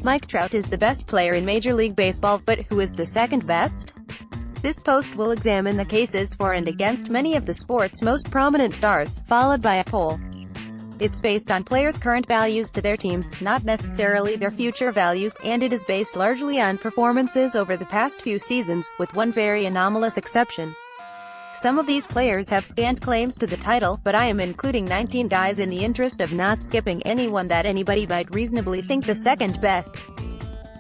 Mike Trout is the best player in Major League Baseball, but who is the second best? This post will examine the cases for and against many of the sport's most prominent stars, followed by a poll. It's based on players' current values to their teams, not necessarily their future values, and it is based largely on performances over the past few seasons, with one very anomalous exception. Some of these players have scant claims to the title, but I am including 19 guys in the interest of not skipping anyone that anybody might reasonably think the second best.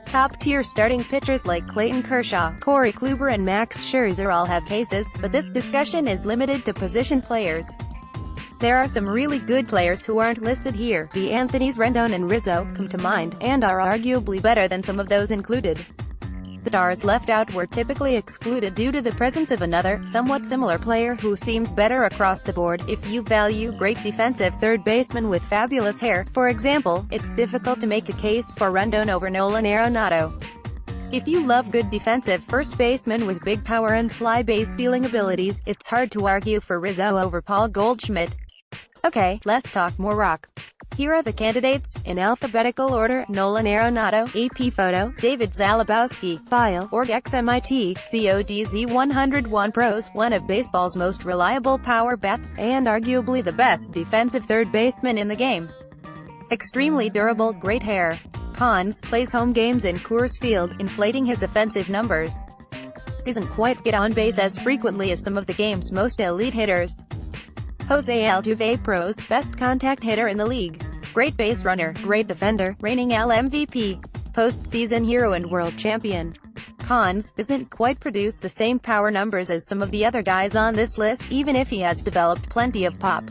Top-tier starting pitchers like Clayton Kershaw, Corey Kluber and Max Scherzer all have cases, but this discussion is limited to position players. There are some really good players who aren't listed here. The Anthonys Rendon and Rizzo come to mind, and are arguably better than some of those included. The stars left out were typically excluded due to the presence of another, somewhat similar player who seems better across the board. If you value great defensive third baseman with fabulous hair, for example, it's difficult to make a case for Rendon over Nolan Arenado. If you love good defensive first baseman with big power and sly base stealing abilities, it's hard to argue for Rizzo over Paul Goldschmidt. Okay, let's talk more rock. Here are the candidates, in alphabetical order: Nolan Arenado, AP Photo, David Zalabowski, File, Org XMIT, CODZ 101 Pros, one of baseball's most reliable power bats, and arguably the best defensive third baseman in the game. Extremely durable, great hair. Cons: plays home games in Coors Field, inflating his offensive numbers. Doesn't quite get on base as frequently as some of the game's most elite hitters. Jose Altuve. Pros: best contact hitter in the league. Great base runner, great defender, reigning AL MVP, postseason hero and world champion. Cons: doesn't quite produce the same power numbers as some of the other guys on this list, even if he has developed plenty of pop.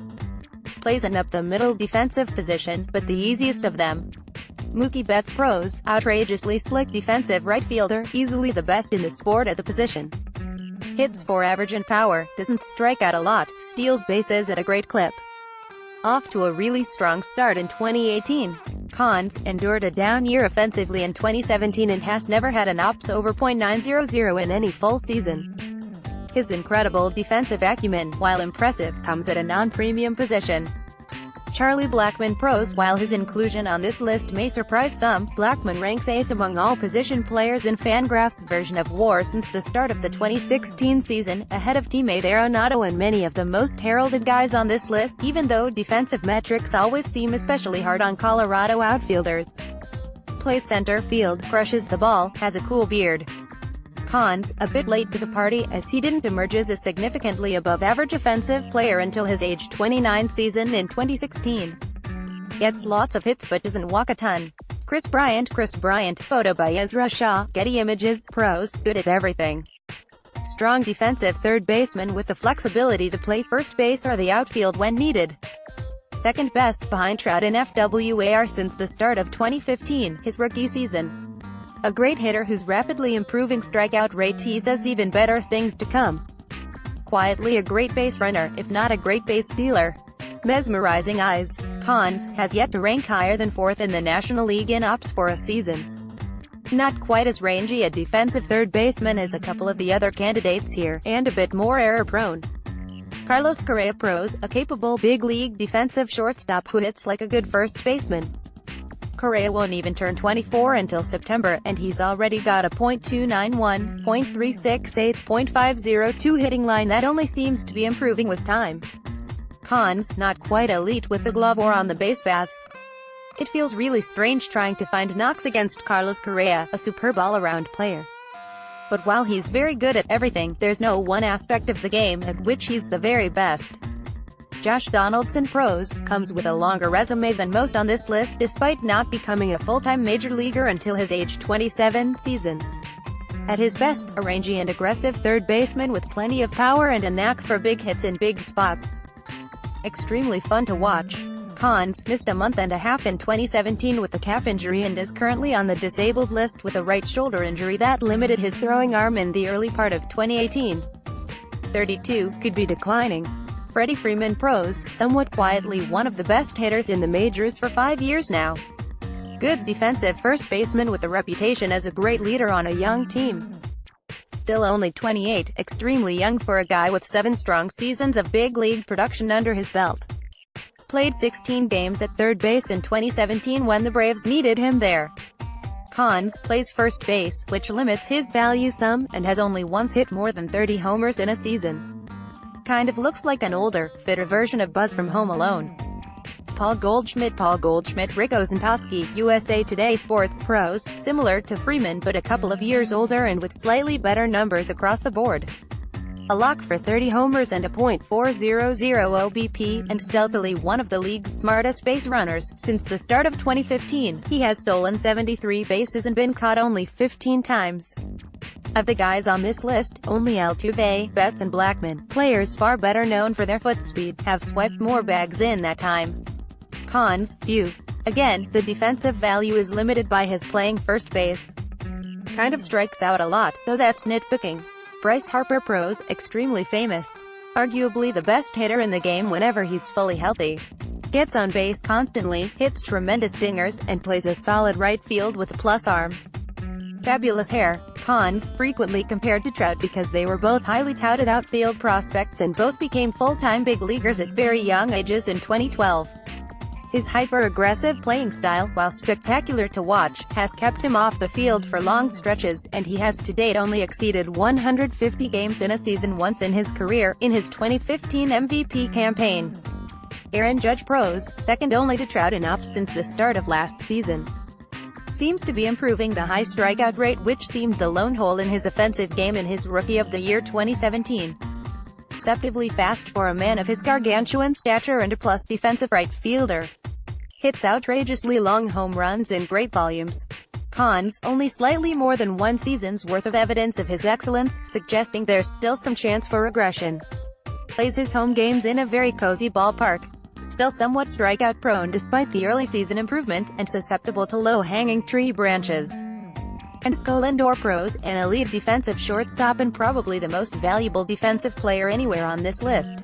Plays an up-the-middle defensive position, but the easiest of them. Mookie Betts. Pros: outrageously slick defensive right fielder, easily the best in the sport at the position. Hits for average and power, doesn't strike out a lot, steals bases at a great clip. Off to a really strong start in 2018. Cons: endured a down year offensively in 2017 and has never had an OPS over .900 in any full season. His incredible defensive acumen, while impressive, comes at a non-premium position. Charlie Blackmon. Pros: while his inclusion on this list may surprise some, Blackmon ranks 8th among all position players in Fangraph's version of WAR since the start of the 2016 season, ahead of teammate Arenado and many of the most heralded guys on this list, even though defensive metrics always seem especially hard on Colorado outfielders. Plays center field, crushes the ball, has a cool beard. Cons: a bit late to the party, as he didn't emerge as a significantly above-average offensive player until his age 29 season in 2016. Gets lots of hits but doesn't walk a ton. Chris Bryant. Photo by Ezra Shaw, Getty Images. Pros: good at everything. Strong defensive third baseman with the flexibility to play first base or the outfield when needed. Second best behind Trout in FWAR since the start of 2015, his rookie season. A great hitter whose rapidly improving strikeout rate teases even better things to come. Quietly a great base runner, if not a great base stealer. Mesmerizing eyes. Cons: has yet to rank higher than 4th in the National League in OPS for a season. Not quite as rangy a defensive third baseman as a couple of the other candidates here, and a bit more error-prone. Carlos Correa. Pros: a capable big league defensive shortstop who hits like a good first baseman. Correa won't even turn 24 until September, and he's already got a .291, .368, .502 hitting line that only seems to be improving with time. Cons: not quite elite with the glove or on the base paths. It feels really strange trying to find knocks against Carlos Correa, a superb all-around player. But while he's very good at everything, there's no one aspect of the game at which he's the very best. Josh Donaldson. Pros: comes with a longer resume than most on this list, despite not becoming a full-time major leaguer until his age 27 season. At his best, a rangy and aggressive third baseman with plenty of power and a knack for big hits in big spots. Extremely fun to watch. Cons: missed a month and a half in 2017 with a calf injury and is currently on the disabled list with a right shoulder injury that limited his throwing arm in the early part of 2018. 32, could be declining. Freddie Freeman. Pros: somewhat quietly one of the best hitters in the majors for 5 years now. Good defensive first baseman with a reputation as a great leader on a young team. Still only 28, extremely young for a guy with 7 strong seasons of big league production under his belt. Played 16 games at third base in 2017 when the Braves needed him there. Cons, plays first base, which limits his value some, and has only once hit more than 30 homers in a season. Kind of looks like an older, fitter version of Buzz from Home Alone. Paul Goldschmidt, Rick Ozentowski, USA Today Sports Pros, similar to Freeman but a couple of years older and with slightly better numbers across the board. A lock for 30 homers and a .400 OBP, and stealthily one of the league's smartest base runners. Since the start of 2015, he has stolen 73 bases and been caught only 15 times. Of the guys on this list, only Altuve, Betts and Blackmon, players far better known for their foot speed, have swiped more bags in that time. Cons, few. Again, the defensive value is limited by his playing first base. Kind of strikes out a lot, though that's nitpicking. Bryce Harper Pros, extremely famous. Arguably the best hitter in the game whenever he's fully healthy. Gets on base constantly, hits tremendous dingers, and plays a solid right field with a plus arm. Fabulous hair. Cons, frequently compared to Trout because they were both highly touted outfield prospects and both became full-time big leaguers at very young ages in 2012. His hyper-aggressive playing style, while spectacular to watch, has kept him off the field for long stretches, and he has to date only exceeded 150 games in a season once in his career, in his 2015 MVP campaign. Aaron Judge Pros, second only to Trout in ops since the start of last season. Seems to be improving the high strikeout rate, which seemed the lone hole in his offensive game in his Rookie of the Year 2017. Deceptively fast for a man of his gargantuan stature and a plus defensive right fielder. Hits outrageously long home runs in great volumes. Cons, only slightly more than one season's worth of evidence of his excellence, suggesting there's still some chance for regression. Plays his home games in a very cozy ballpark. Still somewhat strikeout prone despite the early season improvement, and susceptible to low-hanging tree branches. And Lindor Pros, an elite defensive shortstop and probably the most valuable defensive player anywhere on this list.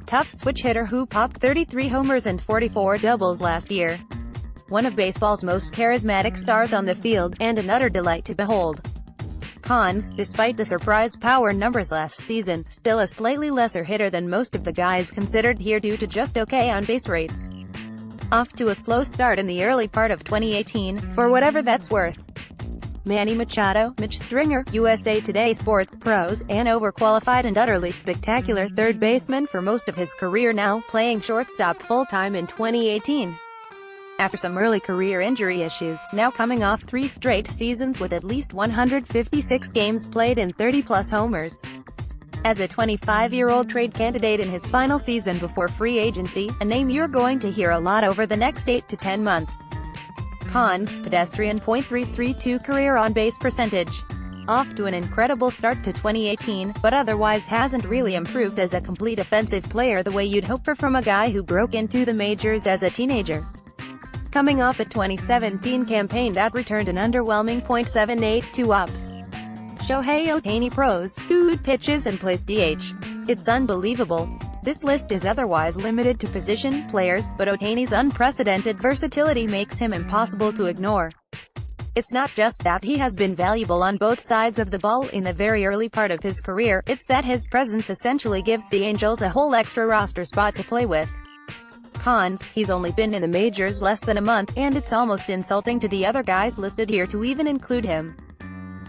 Tough switch hitter who popped 33 homers and 44 doubles last year. One of baseball's most charismatic stars on the field, and an utter delight to behold. Cons, despite the surprise power numbers last season, still a slightly lesser hitter than most of the guys considered here due to just okay on-base rates. Off to a slow start in the early part of 2018, for whatever that's worth. Manny Machado, Mitch Stringer, USA Today Sports Pros, an overqualified and utterly spectacular third baseman for most of his career, now playing shortstop full-time in 2018. After some early career injury issues, now coming off 3 straight seasons with at least 156 games played and 30-plus homers. As a 25-year-old trade candidate in his final season before free agency, a name you're going to hear a lot over the next 8 to 10 months. Cons, pedestrian .332 career on-base percentage. Off to an incredible start to 2018, but otherwise hasn't really improved as a complete offensive player the way you'd hope for from a guy who broke into the majors as a teenager. Coming off a 2017 campaign that returned an underwhelming .782 ops. Shohei Ohtani Pros, dude pitches and plays DH. It's unbelievable. This list is otherwise limited to position players, but Ohtani's unprecedented versatility makes him impossible to ignore. It's not just that he has been valuable on both sides of the ball in the very early part of his career, it's that his presence essentially gives the Angels a whole extra roster spot to play with. Cons, he's only been in the majors less than a month, and it's almost insulting to the other guys listed here to even include him.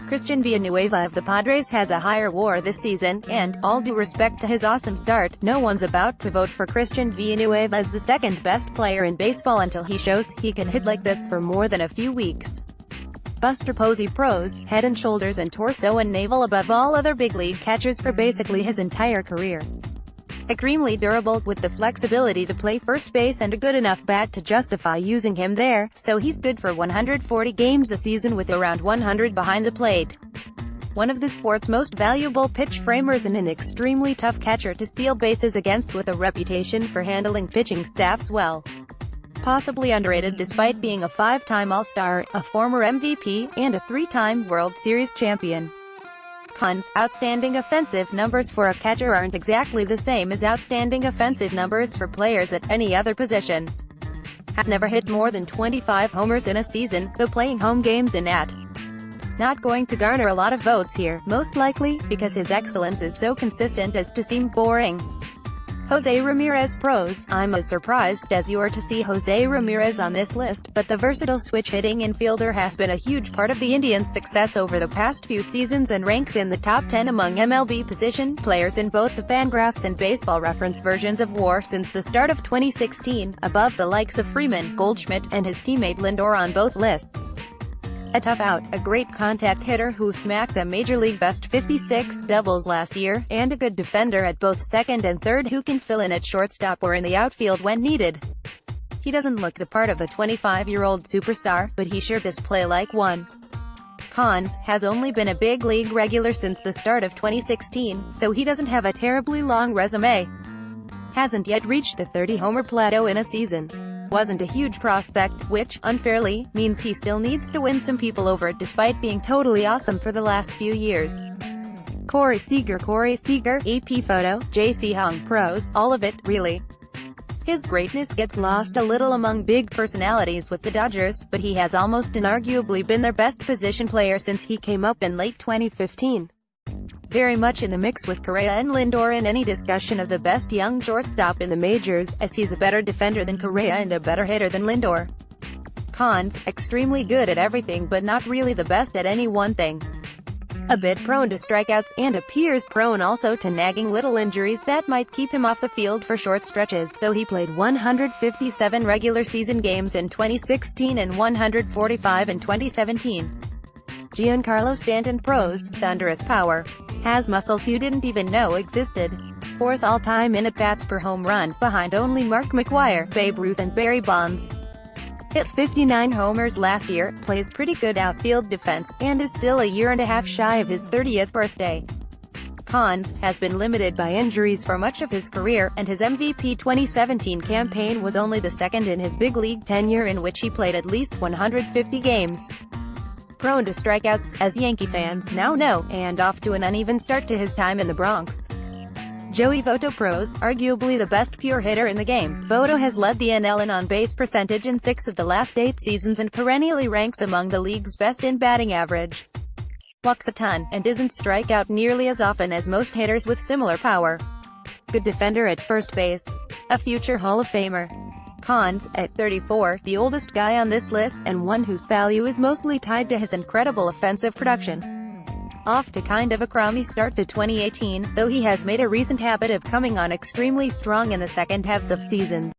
Christian Villanueva of the Padres has a higher WAR this season, and, all due respect to his awesome start, no one's about to vote for Christian Villanueva as the second best player in baseball until he shows he can hit like this for more than a few weeks. Buster Posey Pros, head and shoulders and torso and navel above all other big league catchers for basically his entire career. Extremely durable, with the flexibility to play first base and a good enough bat to justify using him there, so he's good for 140 games a season with around 100 behind the plate. One of the sport's most valuable pitch framers and an extremely tough catcher to steal bases against with a reputation for handling pitching staffs well. Possibly underrated despite being a 5-time All-Star, a former MVP, and a 3-time World Series champion. Cons, outstanding offensive numbers for a catcher aren't exactly the same as outstanding offensive numbers for players at any other position. Has never hit more than 25 homers in a season, though playing home games in at. Not going to garner a lot of votes here, most likely, because his excellence is so consistent as to seem boring. Jose Ramirez Pros. I'm as surprised as you are to see Jose Ramirez on this list, but the versatile switch-hitting infielder has been a huge part of the Indians' success over the past few seasons and ranks in the top 10 among MLB position players in both the Fangraphs and Baseball Reference versions of WAR since the start of 2016, above the likes of Freeman, Goldschmidt, and his teammate Lindor on both lists. A tough out, a great contact hitter who smacked a Major League best 56 doubles last year, and a good defender at both second and third who can fill in at shortstop or in the outfield when needed. He doesn't look the part of a 25-year-old superstar, but he sure does play like one. Cons has only been a big league regular since the start of 2016, so he doesn't have a terribly long resume. Hasn't yet reached the 30-homer plateau in a season. Wasn't a huge prospect, which, unfairly, means he still needs to win some people over despite being totally awesome for the last few years. Corey Seager, AP Photo, JC Hung Pros, all of it, really. His greatness gets lost a little among big personalities with the Dodgers, but he has almost inarguably been their best position player since he came up in late 2015. Very much in the mix with Correa and Lindor in any discussion of the best young shortstop in the majors, as he's a better defender than Correa and a better hitter than Lindor. Cons, extremely good at everything but not really the best at any one thing. A bit prone to strikeouts, and appears prone also to nagging little injuries that might keep him off the field for short stretches, though he played 157 regular season games in 2016 and 145 in 2017. Giancarlo Stanton Pros, thunderous power. Has muscles you didn't even know existed. 4th all-time in at-bats per home run, behind only Mark McGwire, Babe Ruth and Barry Bonds. Hit 59 homers last year, plays pretty good outfield defense, and is still a year and a half shy of his 30th birthday. Cons, has been limited by injuries for much of his career, and his MVP 2017 campaign was only the second in his big league tenure in which he played at least 150 games. Prone to strikeouts, as Yankee fans now know, and off to an uneven start to his time in the Bronx. Joey Votto Pros, arguably the best pure hitter in the game. Votto has led the NL in on-base percentage in 6 of the last 8 seasons and perennially ranks among the league's best in batting average. Walks a ton, and doesn't strike out nearly as often as most hitters with similar power. Good defender at first base. A future Hall of Famer. Cons, at 34, the oldest guy on this list, and one whose value is mostly tied to his incredible offensive production. Off to kind of a crummy start to 2018, though he has made a recent habit of coming on extremely strong in the second halves of seasons.